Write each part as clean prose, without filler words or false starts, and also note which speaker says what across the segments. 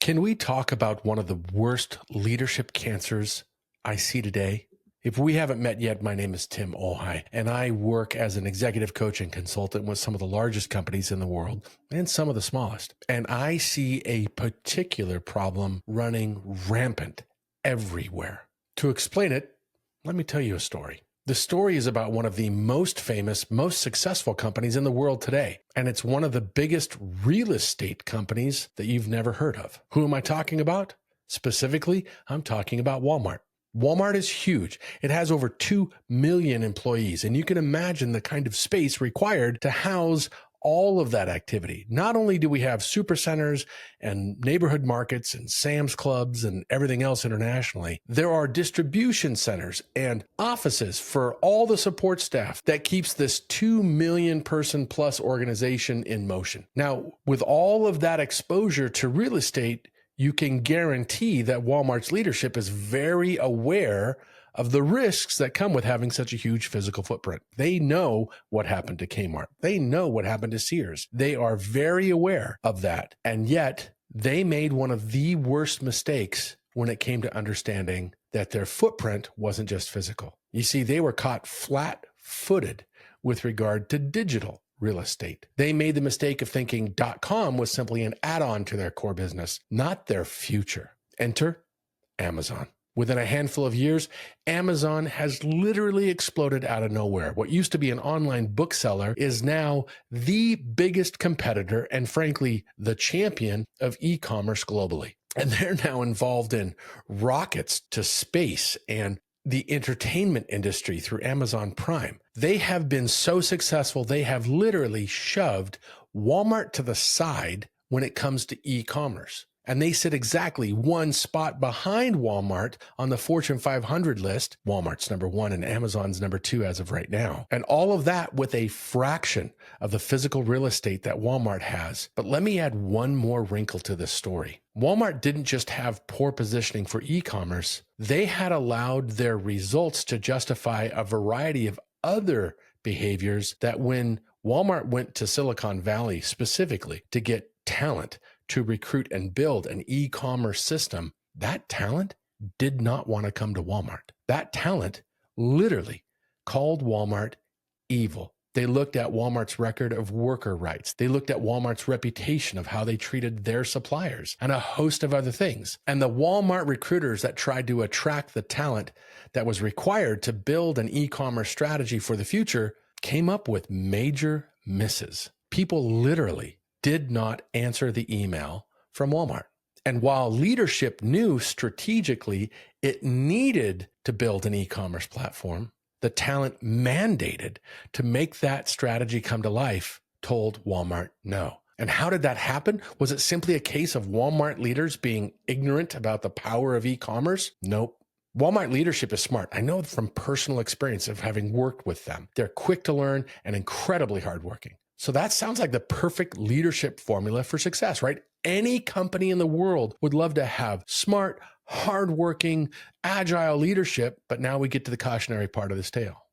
Speaker 1: Can we talk about one of the worst leadership cancers I see today? If we haven't met yet, my name is Tim Ohai, and I work as an executive coach and consultant with some of the largest companies in the world and some of the smallest. And I see a particular problem running rampant everywhere. To explain it, let me tell you a story. The story is about one of the most famous, most successful companies in the world today. And it's one of the biggest real estate companies that you've never heard of. Who am I talking about? Specifically, I'm talking about Walmart. Walmart is huge. It has over 2 million employees, and you can imagine the kind of space required to house all of that activity. Not only do we have supercenters and neighborhood markets and Sam's Clubs and everything else internationally, there are distribution centers and offices for all the support staff that keeps this 2 million person plus organization in motion. Now, with all of that exposure to real estate, you can guarantee that Walmart's leadership is very aware of the risks that come with having such a huge physical footprint. They know what happened to Kmart. They know what happened to Sears. They are very aware of that. And yet they made one of the worst mistakes when it came to understanding that their footprint wasn't just physical. You see, they were caught flat-footed with regard to digital real estate. They made the mistake of thinking .com was simply an add-on to their core business, not their future. Enter Amazon. Within a handful of years, Amazon has literally exploded out of nowhere. What used to be an online bookseller is now the biggest competitor and, frankly, the champion of e-commerce globally. And they're now involved in rockets to space and the entertainment industry through Amazon Prime. They have been so successful, they have literally shoved Walmart to the side when it comes to e-commerce. And they sit exactly one spot behind Walmart on the Fortune 500 list. Walmart's number 1 and Amazon's number 2 as of right now. And all of that with a fraction of the physical real estate that Walmart has. But let me add one more wrinkle to this story. Walmart didn't just have poor positioning for e-commerce. They had allowed their results to justify a variety of other behaviors that when Walmart went to Silicon Valley specifically to get talent, to recruit and build an e-commerce system, that talent did not want to come to Walmart. That talent literally called Walmart evil. They looked at Walmart's record of worker rights. They looked at Walmart's reputation of how they treated their suppliers and a host of other things. And the Walmart recruiters that tried to attract the talent that was required to build an e-commerce strategy for the future came up with major misses. People literally did not answer the email from Walmart. And while leadership knew strategically it needed to build an e-commerce platform, the talent mandated to make that strategy come to life told Walmart no. And how did that happen? Was it simply a case of Walmart leaders being ignorant about the power of e-commerce? Nope. Walmart leadership is smart. I know from personal experience of having worked with them. They're quick to learn and incredibly hardworking. So that sounds like the perfect leadership formula for success, right? Any company in the world would love to have smart, hardworking, agile leadership, but now we get to the cautionary part of this tale.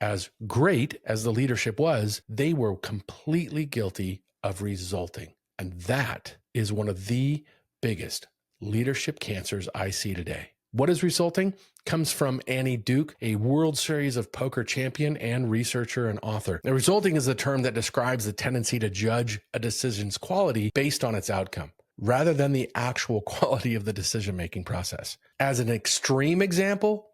Speaker 1: As great as the leadership was, they were completely guilty of resulting. And that is one of the biggest leadership cancers I see today. What is resulting? Comes from Annie Duke, a World Series of Poker champion and researcher and author. Now, resulting is a term that describes the tendency to judge a decision's quality based on its outcome, rather than the actual quality of the decision-making process. As an extreme example,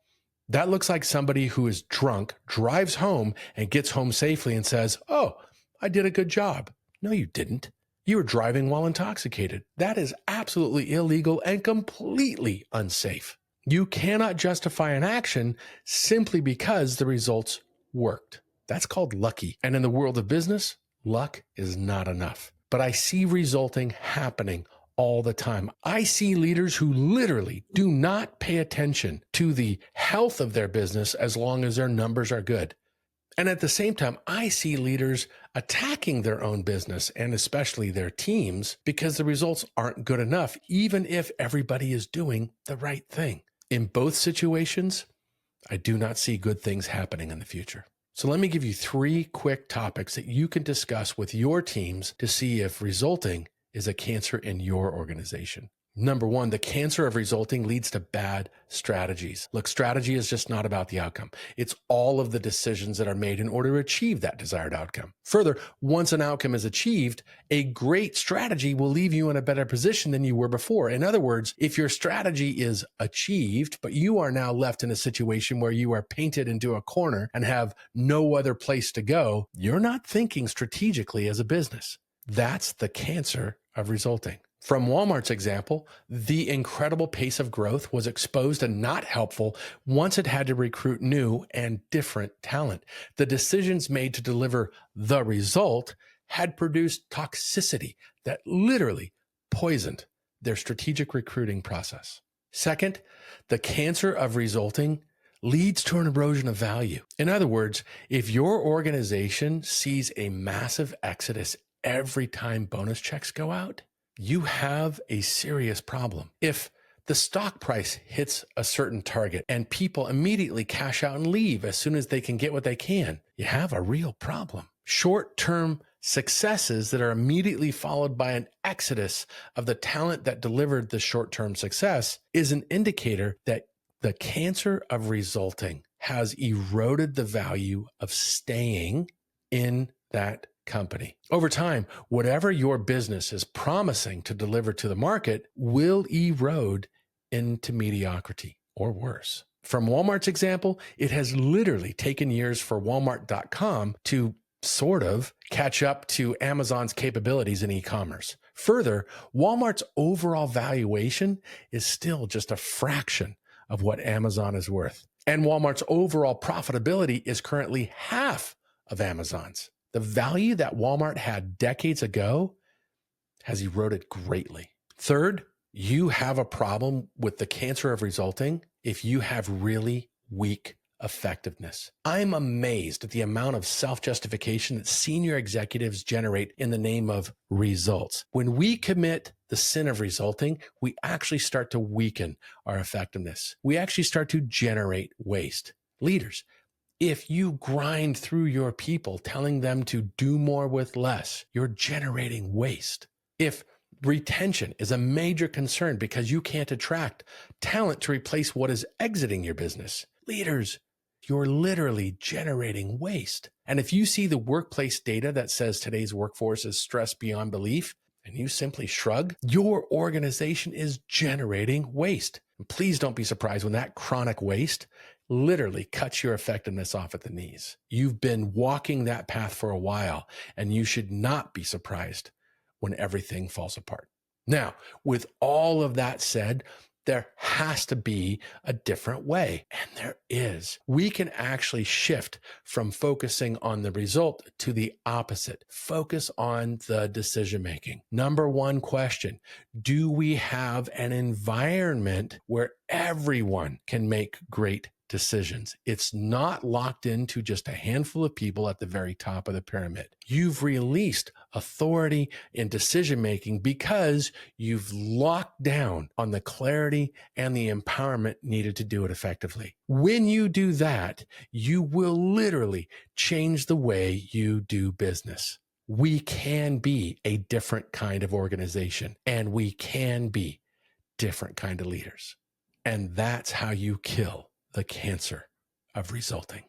Speaker 1: that looks like somebody who is drunk, drives home, and gets home safely and says, "Oh, I did a good job." No, you didn't. You were driving while intoxicated. That is absolutely illegal and completely unsafe. You cannot justify an action simply because the results worked. That's called lucky. And in the world of business, luck is not enough. But I see resulting happening all the time. I see leaders who literally do not pay attention to the health of their business as long as their numbers are good. And at the same time, I see leaders attacking their own business and especially their teams because the results aren't good enough, even if everybody is doing the right thing. In both situations, I do not see good things happening in the future. So let me give you 3 quick topics that you can discuss with your teams to see if resulting is a cancer in your organization. Number one, the cancer of resulting leads to bad strategies. Look, strategy is just not about the outcome. It's all of the decisions that are made in order to achieve that desired outcome. Further, once an outcome is achieved, a great strategy will leave you in a better position than you were before. In other words, if your strategy is achieved, but you are now left in a situation where you are painted into a corner and have no other place to go, you're not thinking strategically as a business. That's the cancer of resulting. From Walmart's example, the incredible pace of growth was exposed and not helpful once it had to recruit new and different talent. The decisions made to deliver the result had produced toxicity that literally poisoned their strategic recruiting process. Second, the cancer of resulting leads to an erosion of value. In other words, if your organization sees a massive exodus every time bonus checks go out, you have a serious problem. If the stock price hits a certain target and people immediately cash out and leave as soon as they can get what they can, you have a real problem. Short-term successes that are immediately followed by an exodus of the talent that delivered the short-term success is an indicator that the cancer of resulting has eroded the value of staying in that company. Over time, whatever your business is promising to deliver to the market will erode into mediocrity or worse. From Walmart's example, it has literally taken years for Walmart.com to sort of catch up to Amazon's capabilities in e-commerce. Further, Walmart's overall valuation is still just a fraction of what Amazon is worth. And Walmart's overall profitability is currently half of Amazon's. The value that Walmart had decades ago has eroded greatly. Third, you have a problem with the cancer of resulting if you have really weak effectiveness. I'm amazed at the amount of self-justification that senior executives generate in the name of results. When we commit the sin of resulting, we actually start to weaken our effectiveness. We actually start to generate waste. Leaders, if you grind through your people, telling them to do more with less, you're generating waste. If retention is a major concern because you can't attract talent to replace what is exiting your business, leaders, you're literally generating waste. And if you see the workplace data that says today's workforce is stressed beyond belief, and you simply shrug, your organization is generating waste. And please don't be surprised when that chronic waste literally cuts your effectiveness off at the knees. You've been walking that path for a while, and you should not be surprised when everything falls apart. Now, with all of that said, there has to be a different way, and there is. We can actually shift from focusing on the result to the opposite. Focus on the decision-making. Number one question, do we have an environment where everyone can make great decisions? It's not locked into just a handful of people at the very top of the pyramid. You've released authority in decision-making because you've locked down on the clarity and the empowerment needed to do it effectively. When you do that, you will literally change the way you do business. We can be a different kind of organization, and we can be different kind of leaders. And that's how you kill the cancer of resulting.